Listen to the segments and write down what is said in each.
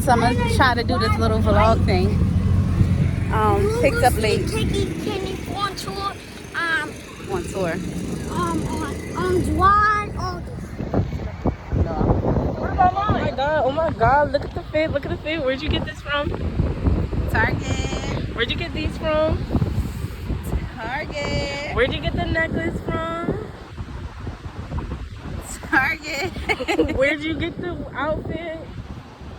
So I'm gonna try to do this little vlog thing. Picked up late. Taking on tour. On tour. On Juan. Oh my god, oh my god, look at the fit, look at the fit. Where'd you get this from? Target. Where'd you get these from? Target. Where'd you get the necklace from? Target. Where'd you get the outfit?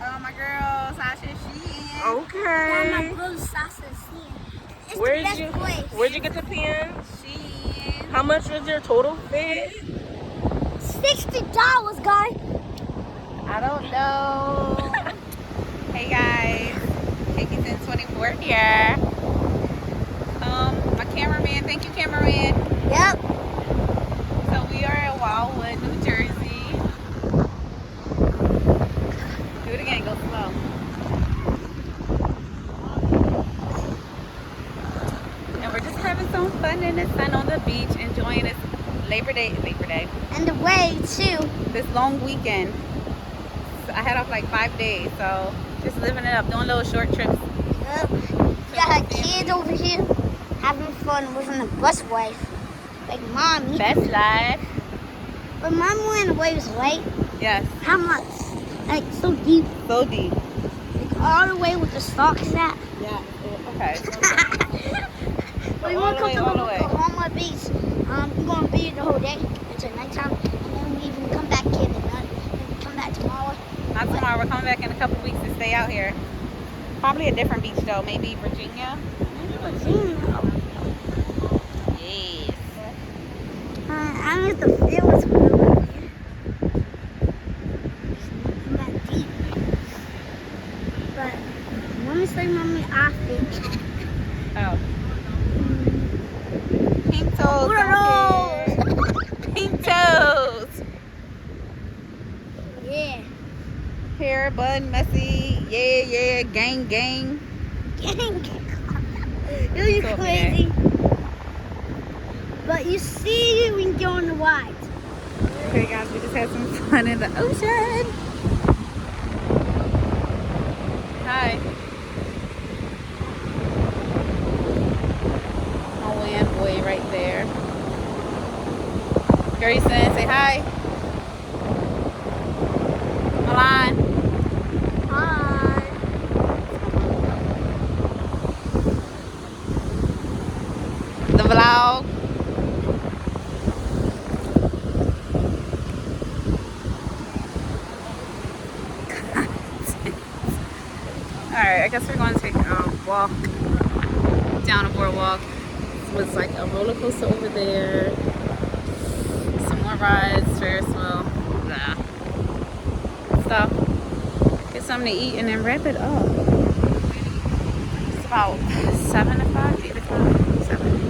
Oh, my girl, Sasha Shein. Okay. My brother's Sasha Shein. It's Where'd the best you place. Where'd you get the pants? Shein. How much was your total fit? $60, guys. I don't know. Hey guys, Kiki1024 here. My cameraman, thank you cameraman. Yep. So we are in Wildwood, New Jersey. Do it again, go slow. And we're just having some fun in the sun on the beach, enjoying this Labor Day. And the way too. This long weekend. So I had off like 5 days, so just living it up, doing little short trips. Yep. We got her kids over here having fun with the bus wave. Like mommy. Best life. But mom went the waves right. Yes, How much? Like so deep. so deep. Like all the way with the socks at. Yeah, okay. We All want the to way, come all to the way. Oklahoma Beach. We're going to be here the whole day until nighttime. And then we even come back here tonight. And come back tomorrow. Not tomorrow, we're coming back in a couple weeks to stay out here. Probably a different beach though, maybe Virginia. Yes. I don't know if the feel is really here. It's not that deep. But let me show you my outfit. Oh. Pink toes. Put Pink toes. Yeah. Hair, bun, messy. Yeah, gang. You're So crazy. But you see when you go on the rides. Okay guys, we just had some fun in the ocean. Hi. My land boy right there. Grayson, say hi. Milan. Hi. The vlog. Alright, I guess we're going to take a walk down a boardwalk. It was like a roller coaster over there. Some more rides, Ferris wheel, blah. Stop. Get something to eat and then wrap it up. It's about 7 o'clock, 8 o'clock, 7.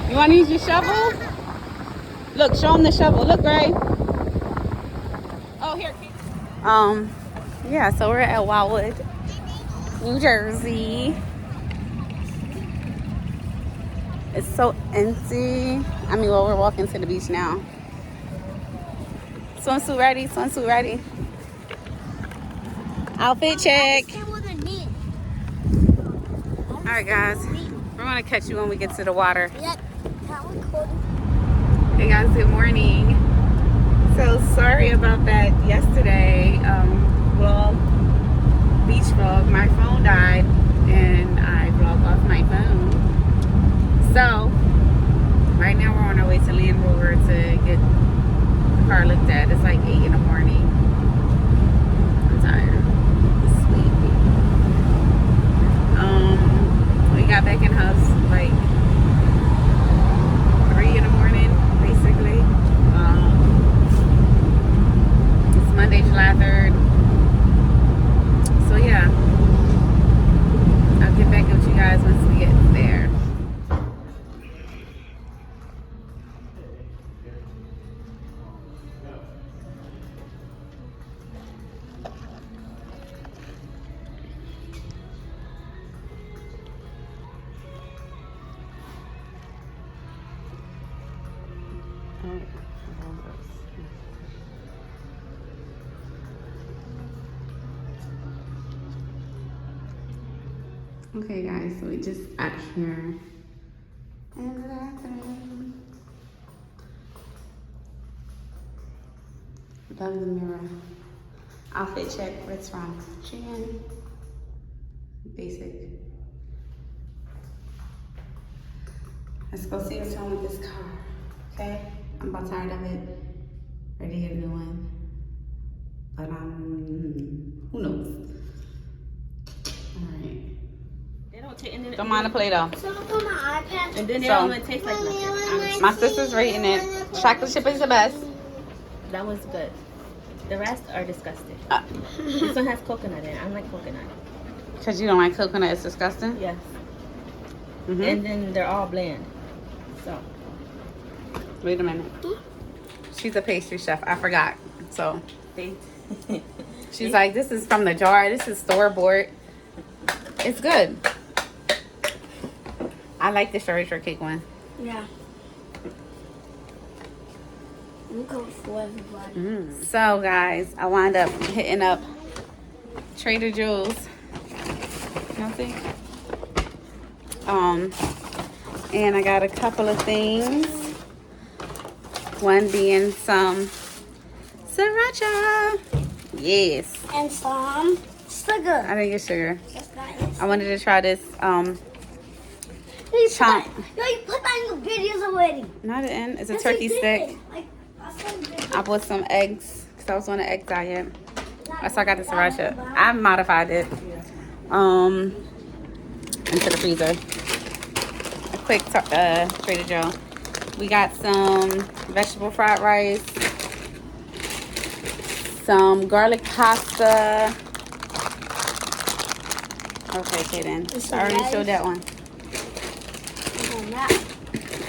You want to use your shovel? Look, show them the shovel. Look, Gray. Oh, here, Kate. Yeah, so we're at Wildwood, New Jersey. It's so empty. I mean, well, we're walking to the beach now. Swimsuit ready, swimsuit ready. Outfit check. All right, guys. We're going to catch you when we get to the water. Yep. That was cool. Hey guys, good morning. So sorry about that yesterday vlog, beach vlog. My phone died and I vlogged off my phone. So right now we're on our way to Land Rover to get the car looked at. It's like 8 in the morning. I'm tired. Sleepy. We got back in house like 3 in the morning, basically. It's Monday, July 3rd. So yeah, I'll get back with you guys once we get there. Okay, guys, so we just out here in the bathroom. Love the mirror. Outfit check. What's from? Shein. Basic. Let's go see what's wrong with this car. Okay? I'm about tired of it. Ready to get a new one. But who knows? Alright. They don't take. And then Don't mind the Play-Doh. So look on my iPad. And then they So- don't taste like nothing. My sister's rating it. Chocolate chip is the best. That one's good. The rest are disgusting. This one has coconut in it. I don't like coconut. Because you don't like coconut, it's disgusting. Yes. Mm-hmm. And then they're all bland. So. Wait a minute. She's a pastry chef. I forgot. So They. she's like, this is from the jar. This is store-bought. It's good. I like the strawberry shortcake one. Yeah. I'm going for everybody. So guys, I wound up hitting up Trader Joe's. You know, see? And I got a couple of things. One being some sriracha. Yes. And some sugar. I didn't get sugar. That's nice. I wanted to try this You chomp. put that in the videos already. Not in. It's a Yes, turkey you did. stick. Like, I saw the video. I bought some eggs because I was on an egg diet. That's why I got the sriracha. I modified it. Into the freezer. A quick Trader Joe. We got some vegetable fried rice, some garlic pasta. Okay, Kaden. I already showed that one. And that.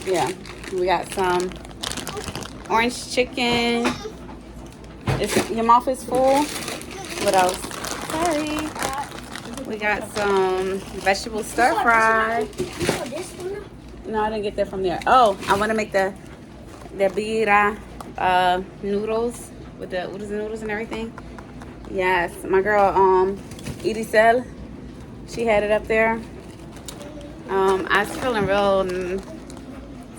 Yeah. We got some orange chicken. Your mouth is full. What else? Sorry. We got some vegetable stir fry. Oh, this one? No, I didn't get that from there. Oh, I want to make the birria noodles with the oodles and noodles and everything. Yes, my girl Edie Sell, she had it up there. I was feeling real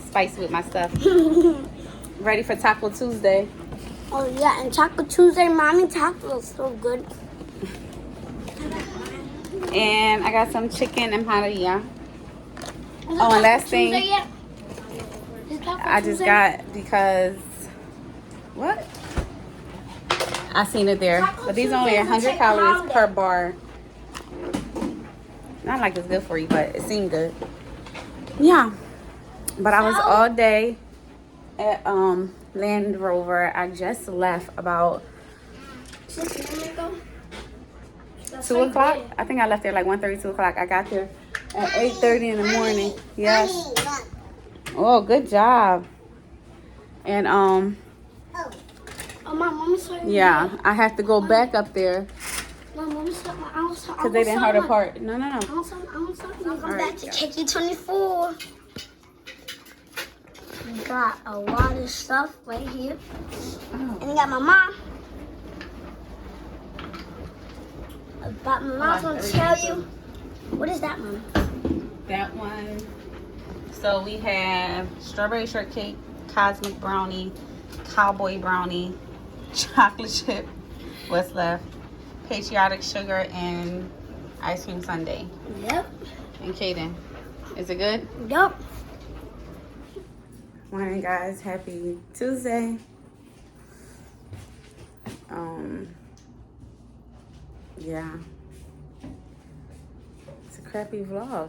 spicy with my stuff. Ready for Taco Tuesday. Oh, yeah, and Taco Tuesday, Mommy Taco is so good. And I got some chicken empanada. Oh, and last thing, I just got because what? I seen it there, but these only 100 calories per bar. Not like it's good for you, but it seemed good. Yeah, but I was all day at Land Rover. I just left about 2 o'clock. I think I left there like 1:30, 2 o'clock. I got there at 8:30 in the morning. Yes. Oh, good job. And Oh, my mom saw me. yeah, I have to go back up there My mom saw my house. because they didn't hurt apart. No. Welcome Alright, back to yeah. KT24. We got a lot of stuff right here. And we got my mom. But my mom's gonna tell you. What is that, Mom? That one. So we have strawberry shortcake, cosmic brownie, cowboy brownie, chocolate chip, what's left, patriotic sugar, and ice cream sundae. Yep. And Kaden, is it good? Yep. Morning, guys. Happy Tuesday. Yeah. It's a crappy vlog.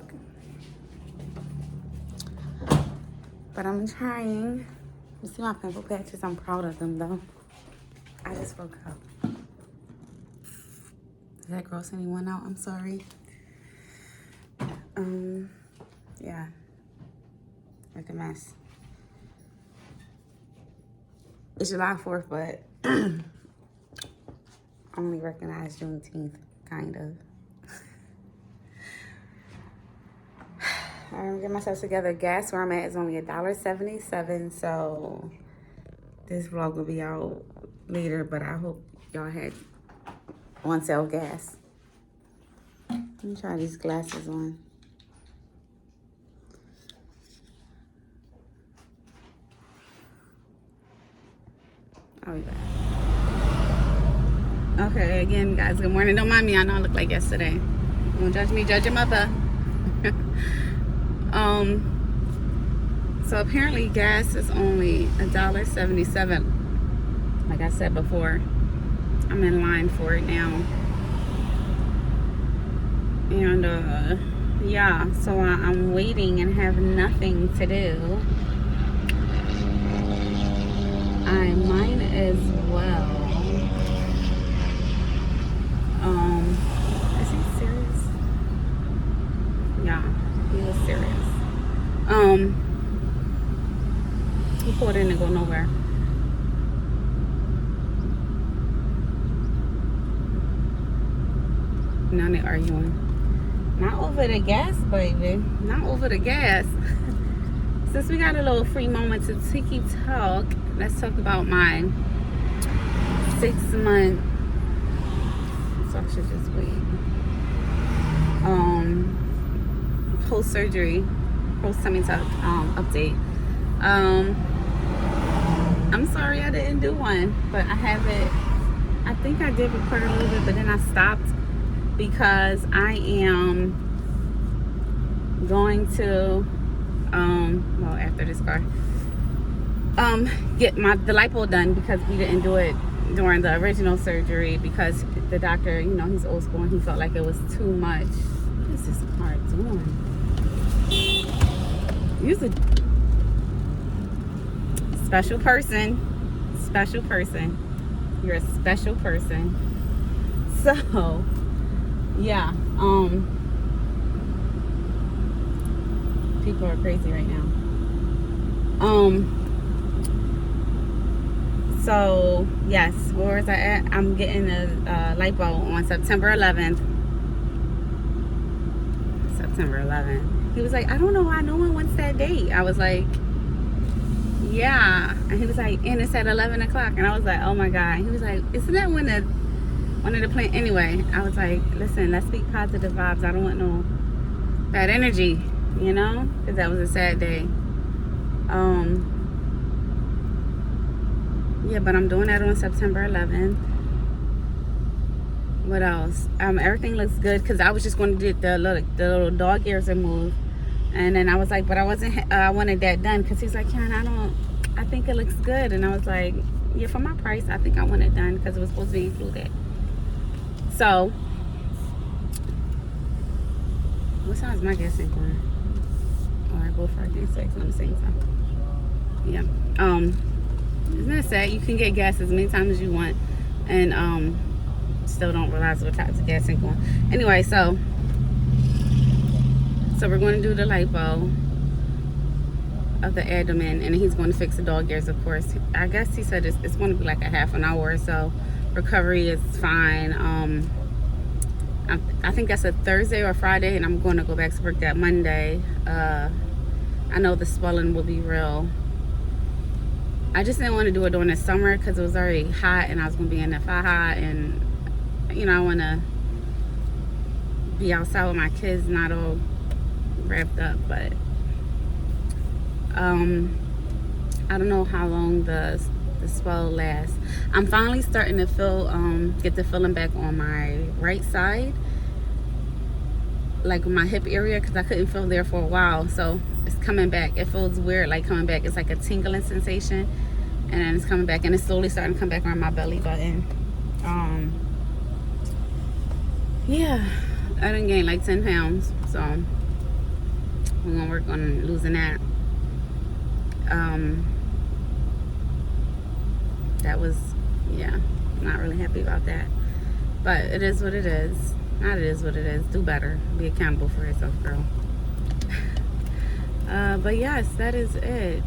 But I'm trying. You see my pimple patches? I'm proud of them, though. I just woke up. Did that gross anyone out? I'm sorry. Yeah. Like a mess. It's July 4th, but I only recognize Juneteenth, kind of. I'm gonna get myself together. Gas where I'm at is only $1.77, so this vlog will be out later, but I hope y'all had on sale gas. Let me try these glasses on. I'll be back. Okay, again, guys, good morning. Don't mind me. I know I look like yesterday. Don't judge me, judge your mother. So apparently gas is only $1.77. Like I said before, I'm in line for it now. And yeah, so I'm waiting and have nothing to do. I might as well. Is he serious? Yeah, he was serious. He pulled in to go nowhere. Now they're arguing. Not over the gas, baby. Not over the gas. Since we got a little free moment to tiki talk, let's talk about my 6-month. So I should just wait. Post-surgery, post-tummy tuck update. I'm sorry I didn't do one, but I haven't. I think I did record a little bit, but then I stopped because I am going to well, after this car, get the lipo done because we didn't do it during the original surgery because the doctor, you know, he's old school and he felt like it was too much. What is this car doing? You're a special person. Special person. You're a special person. So, yeah. People are crazy right now. So, yes. Where was I at? I'm getting a lipo on September 11th. September 11th. He was like, I don't know why no one wants that date. I was like, yeah. And he was like, and it's at 11 o'clock. And I was like, oh my God. He was like, isn't that one of the plan? Anyway, I was like, listen, let's speak positive vibes. I don't want no bad energy, you know? Because that was a sad day. Yeah, but I'm doing that on September 11th. What else? Everything looks good because I was just going to do the little dog ears removed. And then I was like, but I wanted that done because he's like, Karen, I think it looks good. And I was like, yeah, for my price, I think I want it done because it was supposed to be included. So, what size is my gas tank on? All right, both for gas tanks on the same time. Yeah. Isn't that sad? You can get gas as many times as you want, and still don't realize what types of gas tank on. Anyway, so we're going to do the lipo of the abdomen, and he's going to fix the dog ears, of course. I guess he said it's going to be like a half an hour or so. Recovery is fine. I think that's a Thursday or Friday, and I'm going to go back to work that Monday. I know the swelling will be real. I just didn't want to do it during the summer because it was already hot, and I was going to be in the Faja, and you know, I want to be outside with my kids, not all wrapped up. But I don't know how long the swell lasts. I'm finally starting to feel get the feeling back on my right side, like my hip area, because I couldn't feel there for a while. So it's coming back. It feels weird, like coming back. It's like a tingling sensation, and then it's coming back, and it's slowly starting to come back around my belly button. Yeah, I done gained like 10 pounds, so we're gonna work on losing that. That was, yeah, not really happy about that, but it is what it is. Not it is what it is. Do better. Be accountable for yourself, girl. But yes, that is it.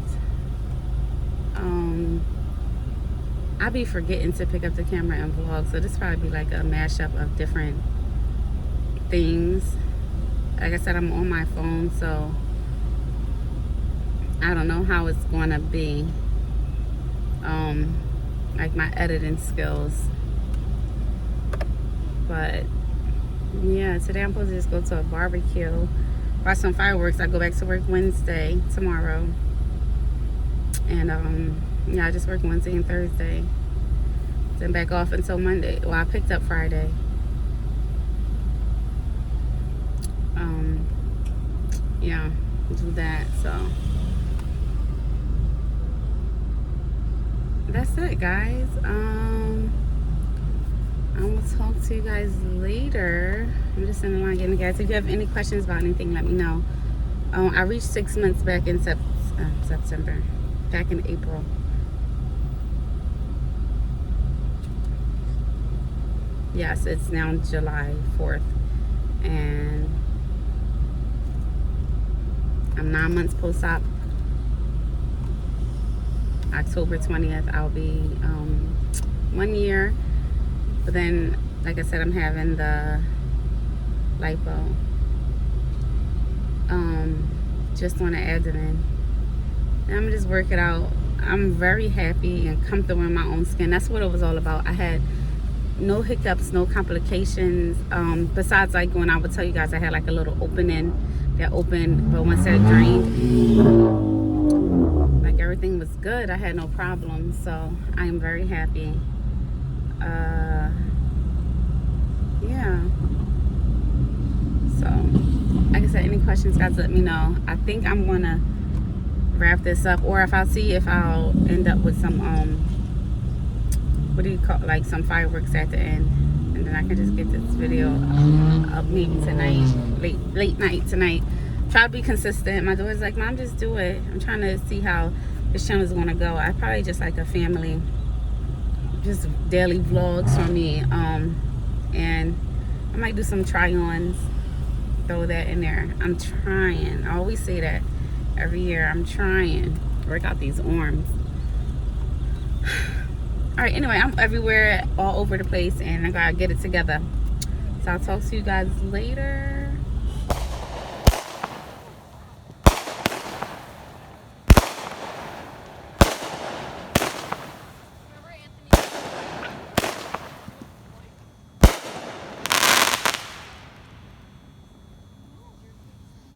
I be forgetting to pick up the camera and vlog, so this probably be like a mashup of different things. Like I said, I'm on my phone, so I don't know how it's gonna be. Like my editing skills, but Yeah, today I'm supposed to just go to a barbecue, watch some fireworks. I go back to work Wednesday, tomorrow. And yeah, I just work Wednesday and Thursday. Then back off until Monday. Well, I picked up Friday. Yeah, do that. So that's it, guys. I will talk to you guys later. I'm just in the line getting the gas. If you have any questions about anything, let me know. I reached 6 months back in September, back in April. Yes, it's now July 4th, and I'm 9 months post-op. October 20th, I'll be 1 year. But then, like I said, I'm having the lipo just on the abdomen. And I'm gonna just work it out. I'm very happy and comfortable in my own skin. That's what it was all about. I had no hiccups, no complications. Besides, like when I would tell you guys, I had like a little opening that opened, but once that drained, like everything was good. I had no problems, so I am very happy. Yeah. So, like I said, any questions, guys, let me know. I think I'm gonna wrap this up, or if I'll see if I'll end up with some what do you call, like some fireworks at the end, and then I can just get this video up maybe tonight, late night tonight. Try to be consistent. My daughter's like, Mom, just do it. I'm trying to see how this channel is gonna go. I probably just like a family, just daily vlogs for me, and I might do some try-ons, throw that in there. I'm trying. I always say that every year. I'm trying to work out these arms. All right, anyway, I'm everywhere, all over the place, and I gotta get it together. So I'll talk to you guys later.